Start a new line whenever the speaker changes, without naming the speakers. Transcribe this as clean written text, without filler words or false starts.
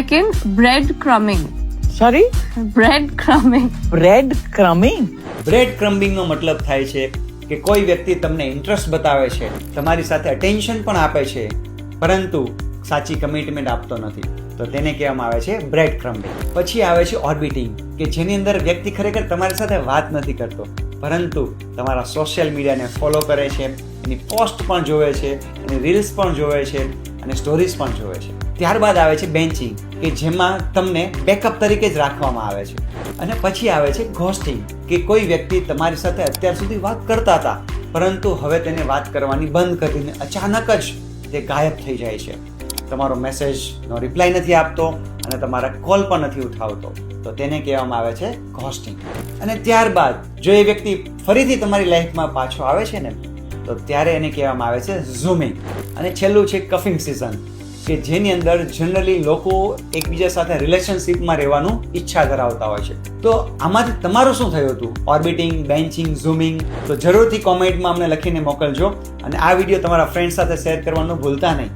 Second, breadcrumbing.
Sorry,
Breadcrumbing.
Breadcrumbing.
બ્રેડ ક્રમ્બિંગનો મતલબ થાય છે કે કોઈ વ્યક્તિ તમને ઇન્ટરેસ્ટ બતાવે છે, તમારી સાથે અટેન્શન પણ આપે છે, પરંતુ સાચી કમિટમેન્ટ આપતો નથી, તો તેને કહેવામાં આવે છે બ્રેડ ક્રમ્બિંગ. પછી આવે છે ઓર્બિટિંગ, કે જેની અંદર વ્યક્તિ ખરેખર તમારી સાથે વાત નથી કરતો, પરંતુ તમારા સોશિયલ મીડિયાને ફોલો કરે છે, એની પોસ્ટ પણ જોવે છે, એની રીલ્સ પણ જોવે છે અને સ્ટોરીઝ પણ જોવે છે. ત્યારબાદ આવે છે બેન્ચિંગ, કે જેમાં તમને બેકઅપ તરીકે જ રાખવામાં આવે છે. અને પછી આવે છે ઘોસ્ટિંગ, કે કોઈ વ્યક્તિ તમારી સાથે અત્યાર સુધી વાત કરતા હતા, પરંતુ હવે તેને વાત કરવાની બંધ કરીને અચાનક જ તે ગાયબ થઈ જાય છે. તમારો મેસેજનો રિપ્લાય નથી આપતો અને તમારા કોલ પણ નથી ઉઠાવતો, તો તેને કહેવામાં આવે છે ઘોસ્ટિંગ. અને ત્યારબાદ જો એ વ્યક્તિ ફરીથી તમારી લાઈફમાં પાછો આવે છે ને, તો ત્યારે એને કહેવામાં આવે છે ઝૂમિંગ. અને છેલ્લું છે કફિંગ સિઝન, કે જેની અંદર જનરલી લોકો એકબીજા સાથે રિલેશનશિપમાં રહેવાનું ઈચ્છા ધરાવતા હોય છે. તો આમાંથી તમારું શું થયું હતું? ઓર્બિટિંગ, બેન્ચિંગ, ઝૂમિંગ? તો જરૂરથી કોમેન્ટમાં અમને લખીને મોકલજો અને આ વિડીયો તમારા ફ્રેન્ડ સાથે શેર કરવાનું ભૂલતા નહીં.